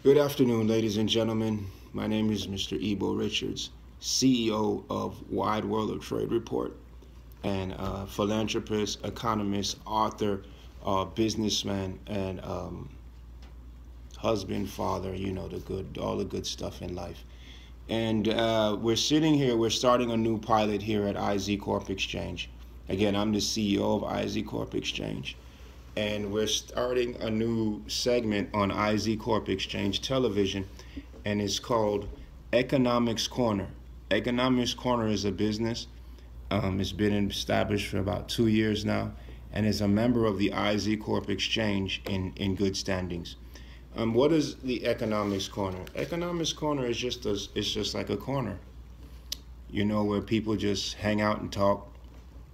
Good afternoon, ladies and gentlemen. My name is Mr. Ebo Richards, CEO of Wide World of Trade Report, and philanthropist, economist, author, businessman, and husband, father. You know, all the good stuff in life. And we're sitting here. We're starting a new pilot here at IZ Corp Exchange. Again, I'm the CEO of IZ Corp Exchange. And we're starting a new segment on IZ Corp Exchange Television, and it's called Economics Corner. Economics Corner is a business. It's been established for about 2 years now, and is a member of the IZ Corp Exchange in good standings. What is the Economics Corner? Economics Corner is just like a corner, you know, where people just hang out and talk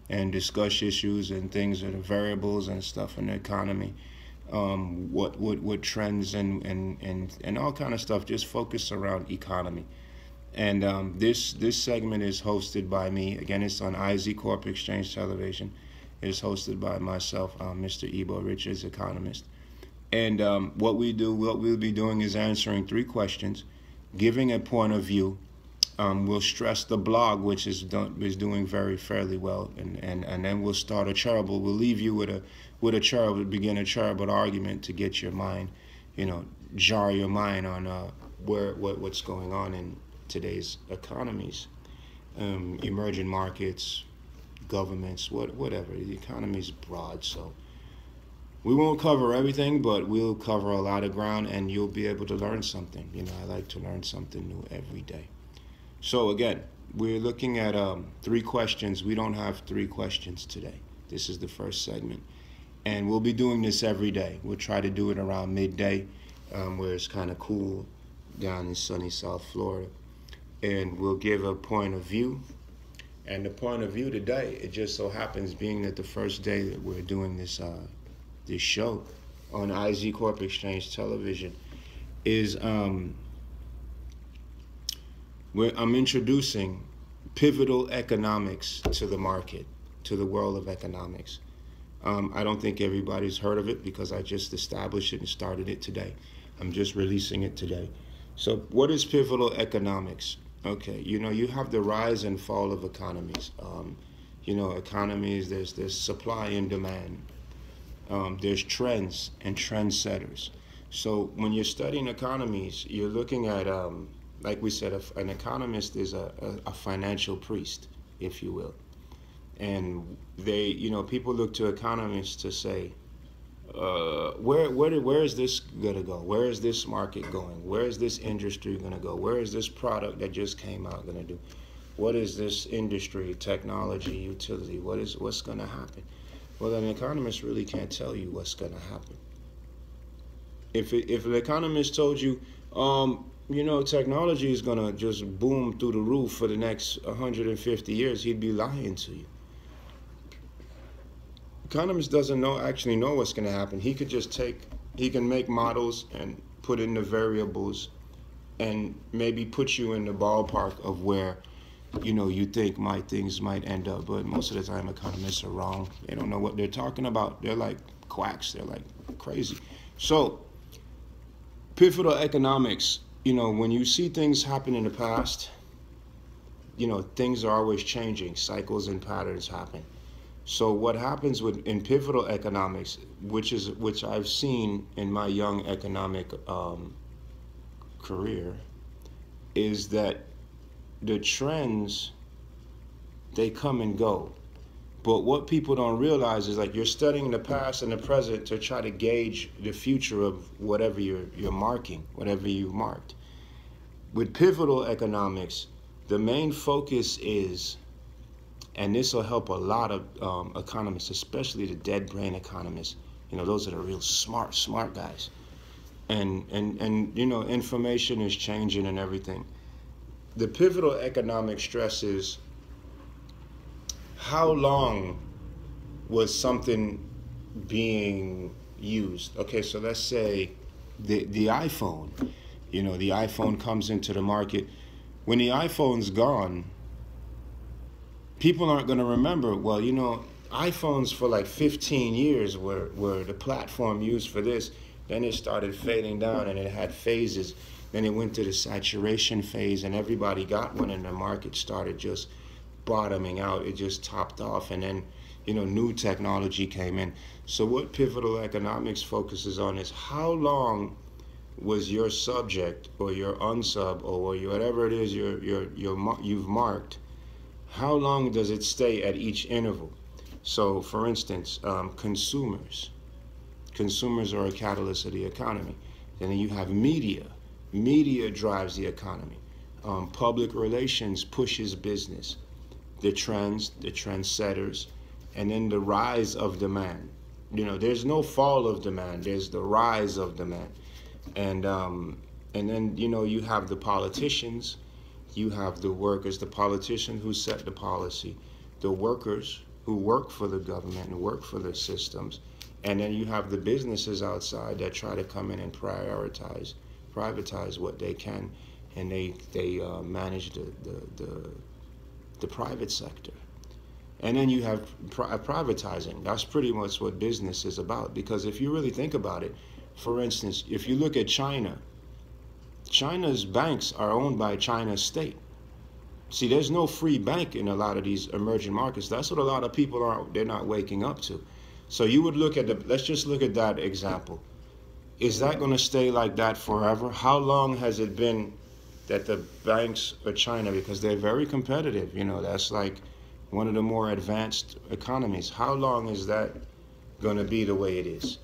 and discuss issues and things that are variables and stuff in the economy, what trends and all kind of stuff, just focus around economy. And this segment is hosted by me. Again, it's on IZ Corp Exchange Television. It's hosted by myself, Mr. Ebo Richards, economist. And what we'll be doing is answering 3 questions, giving a point of view. We'll stress the blog, which is doing fairly well, and then we'll start a charitable. We'll leave you with a charitable, begin a charitable argument to get your mind, jar your mind on what's going on in today's economies, emerging markets, governments, whatever. The economy is broad, so we won't cover everything, but we'll cover a lot of ground, and you'll be able to learn something. I like to learn something new every day. So again, we're looking at 3 questions. We don't have 3 questions today. This is the first segment. And we'll be doing this every day. We'll try to do it around midday, where it's kind of cool down in sunny South Florida. And we'll give a point of view. And the point of view today, it just so happens, being that the first day that we're doing this show on IZ Corp Exchange Television, is I'm introducing pivotal economics to the market, to the world of economics. I don't think everybody's heard of it because I just established it and started it today. I'm just releasing it today. So what is pivotal economics? Okay, you have the rise and fall of economies. Economies, there's supply and demand. There's trends and trendsetters. So when you're studying economies, you're looking at like we said, an economist is a financial priest, if you will. And they, people look to economists to say, where is this going to go? Where is this market going? Where is this industry going to go? Where is this product that just came out going to do? What is this industry, technology, utility? What's going to happen? Well, an economist really can't tell you what's going to happen. If an economist told you, technology is going to just boom through the roof for the next 150 years, he'd be lying to you. Economist doesn't actually know what's going to happen. He can make models and put in the variables and maybe put you in the ballpark of where, you think things might end up. But most of the time, economists are wrong. They don't know what they're talking about. They're like quacks. They're like crazy. So, pivotal economics, when you see things happen in the past, things are always changing. Cycles and patterns happen. So what happens in pivotal economics, which I've seen in my young economic career, is that the trends, they come and go. But what people don't realize is, like, you're studying the past and the present to try to gauge the future of whatever you're marking, whatever you've marked. With pivotal economics, the main focus is, and this will help a lot of economists, especially the dead brain economists. Those are the real smart guys. And information is changing and everything. The pivotal economic stresses how long was something being used. Okay, so let's say the iPhone. The iPhone comes into the market. When the iPhone's gone, people aren't going to remember, iPhones for like 15 years were the platform used for this. Then it started fading down, and it had phases. Then it went to the saturation phase, and everybody got one, and the market started just bottoming out. It just topped off, and then new technology came in. So what pivotal economics focuses on is how long was your subject or your unsub or whatever it is you've marked, how long does it stay at each interval? So for instance, consumers are a catalyst of the economy. Then you have media drives the economy. Public relations pushes business, the trendsetters, and then the rise of demand. There's no fall of demand, there's the rise of demand. And then you have the politicians, you have the workers, the politicians who set the policy, the workers who work for the government and work for the systems, and then you have the businesses outside that try to come in and privatize what they can, and they manage the private sector. And then you have privatizing. That's pretty much what business is about. Because if you really think about it, for instance, if you look at China's banks are owned by China's state. See, there's no free bank in a lot of these emerging markets. That's what a lot of people they're not waking up to. So you would look at let's just look at that example. Is that going to stay like that forever? How long has it been that the banks of China, because they're very competitive, that's like one of the more advanced economies. How long is that going to be the way it is?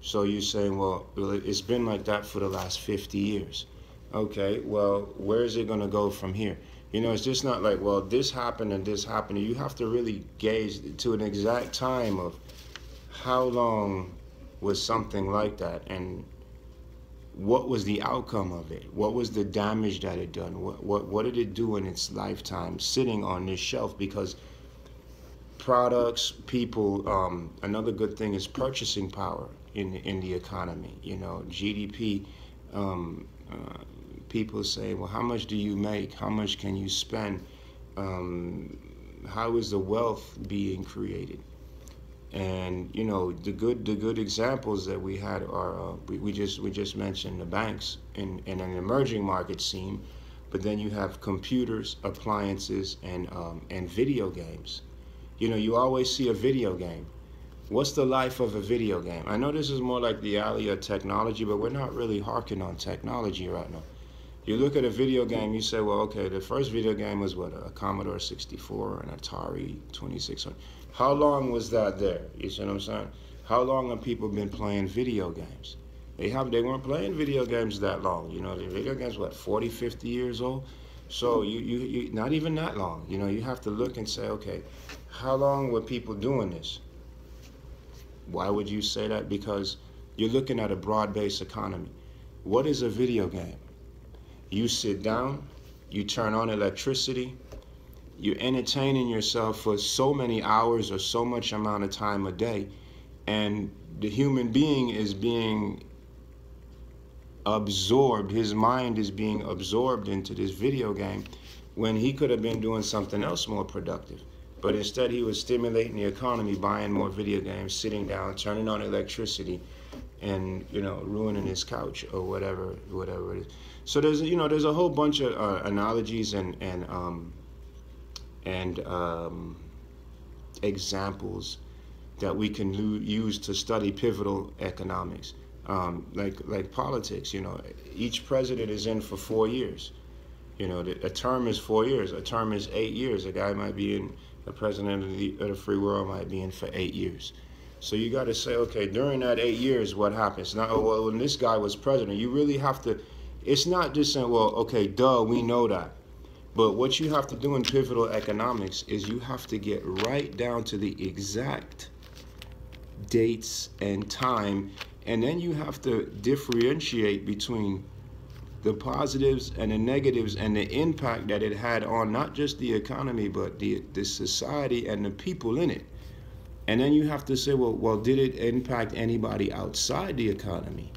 So you're saying, well, it's been like that for the last 50 years. Okay, well, where is it going to go from here? It's just not like, well, this happened and this happened. You have to really gauge to an exact time of how long was something like that, and what was the outcome of it? What was the damage that it done? What did it do in its lifetime sitting on this shelf? Because products, people, another good thing is purchasing power in the economy. GDP, people say, well, how much do you make? How much can you spend? How is the wealth being created? And the good examples that we had are we just mentioned the banks in an emerging market scene, but then you have computers, appliances, and video games. You always see a video game. What's the life of a video game? I know this is more like the alley of technology, but we're not really harking on technology right now. You look at a video game, you say, well, okay, the first video game was what, a Commodore 64, an Atari 2600. How long was that there? You see what I'm saying? How long have people been playing video games? They weren't playing video games that long. The video games, what, 40, 50 years old? So you not even that long. You have to look and say, okay, how long were people doing this? Why would you say that? Because you're looking at a broad-based economy. What is a video game? You sit down, you turn on electricity, you're entertaining yourself for so many hours or so much amount of time a day, and the human being is being absorbed, his mind is being absorbed into this video game when he could have been doing something else more productive. But instead he was stimulating the economy, buying more video games, sitting down, turning on electricity, and ruining his couch or whatever it is. So there's a whole bunch of analogies and examples that we can use to study pivotal economics, like politics. Each president is in for 4 years. A term is 4 years. A term is 8 years. A guy might be in. The president of the free world might be in for 8 years. So you got to say, okay, during that 8 years, what happens? Now, well, when this guy was president, you really have to. It's not just saying, well, okay, duh, we know that. But what you have to do in pivotal economics is you have to get right down to the exact dates and time, and then you have to differentiate between the positives and the negatives and the impact that it had on not just the economy, but the society and the people in it. And then you have to say, well, did it impact anybody outside the economy?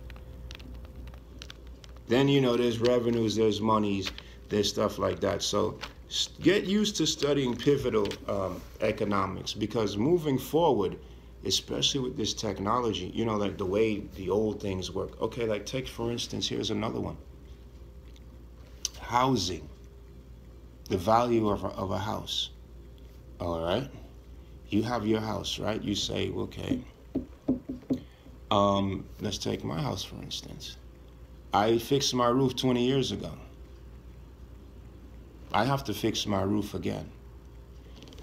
Then, there's revenues, there's monies, there's stuff like that. So get used to studying pivotal economics, because moving forward, especially with this technology, you know, like the way the old things work. Okay, like take for instance, here's another one. Housing, the value of a house. All right, you have your house, right? You say, okay, let's take my house for instance. I fixed my roof 20 years ago. I have to fix my roof again.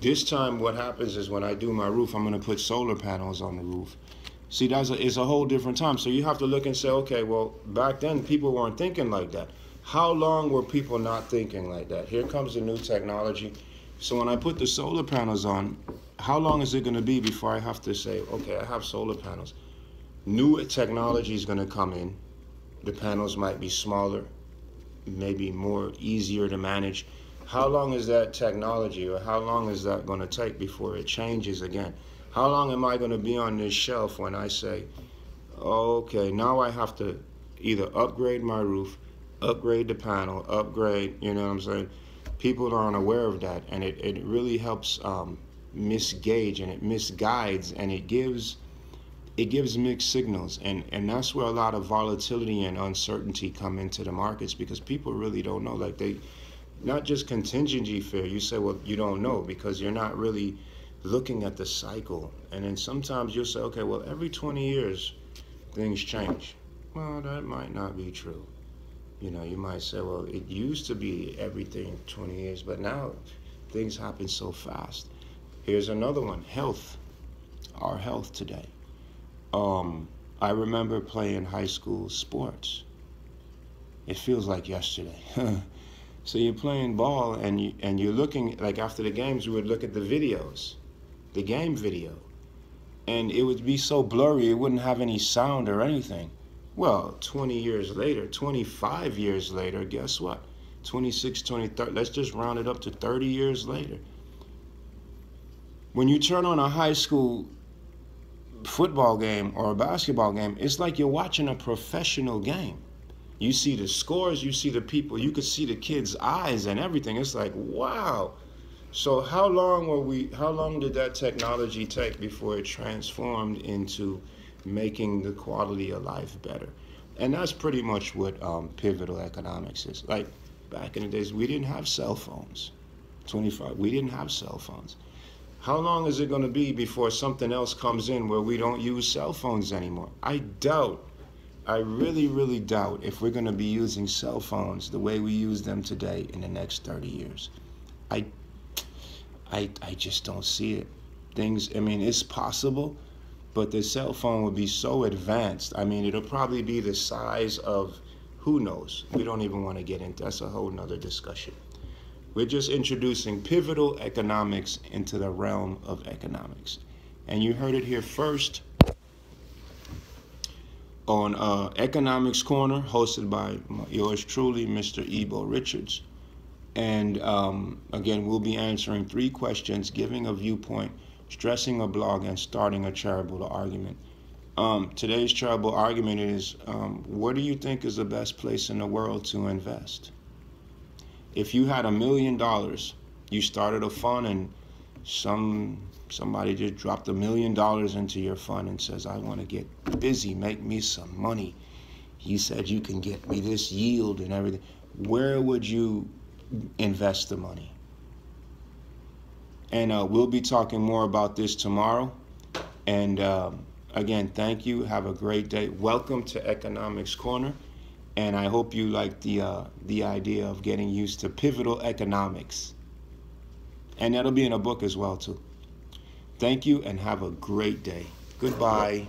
This time what happens is when I do my roof, I'm going to put solar panels on the roof. See, it's a whole different time. So you have to look and say, okay, well, back then people weren't thinking like that. How long were people not thinking like that? Here comes the new technology. So when I put the solar panels on, how long is it going to be before I have to say, okay, I have solar panels? New technology is going to come in. The panels might be smaller, maybe more easier to manage. How long is that technology, or how long is that going to take before it changes again? How long am I going to be on this shelf when I say, okay, now I have to either upgrade my roof, upgrade the panel, upgrade, you know what I'm saying? People aren't aware of that, and it really helps misgauge, and it misguides, and it gives mixed signals, and that's where a lot of volatility and uncertainty come into the markets, because people really don't know. Like, they not just contingency fear. You say, well, you don't know because you're not really looking at the cycle. And then sometimes you'll say, okay, well, every 20 years things change. Well, that might not be true. You know, you might say, well, it used to be everything 20 years, but now things happen so fast. Here's another one: health. Our health today. I remember playing high school sports. It feels like yesterday. So you're playing ball, and you're looking, like after the games, we would look at the videos, the game video, and it would be so blurry it wouldn't have any sound or anything. Well, 20 years later, 25 years later, guess what? 26, 20, 30, let's just round it up to 30 years later. When you turn on a high school football game or a basketball game, it's like you're watching a professional game. You see the scores, you see the people, you could see the kids' eyes and everything. It's like, wow. So how long did that technology take before it transformed into making the quality of life better? And that's pretty much what pivotal economics is. Like, back in the days, we didn't have cell phones. We didn't have cell phones. How long is it going to be before something else comes in where we don't use cell phones anymore? I really, really doubt if we're going to be using cell phones the way we use them today in the next 30 years. I just don't see it. I mean, it's possible, but the cell phone would be so advanced. I mean, it'll probably be the size of, who knows? We don't even want to get into, that's a whole nother discussion. We're just introducing pivotal economics into the realm of economics. And you heard it here first on Economics Corner, hosted by yours truly, Mr. Ebo Richards. And again, we'll be answering 3 questions, giving a viewpoint, stressing a blog, and starting a charitable argument. Today's charitable argument is, where do you think is the best place in the world to invest? If you had $1 million, you started a fund, and somebody just dropped $1 million into your fund and says, I want to get busy, make me some money. You said you can get me this yield and everything. Where would you invest the money? And we'll be talking more about this tomorrow. And again, thank you. Have a great day. Welcome to Economics Corner. And I hope you like the idea of getting used to pivotal economics. And that'll be in a book as well, too. Thank you, and have a great day. Goodbye.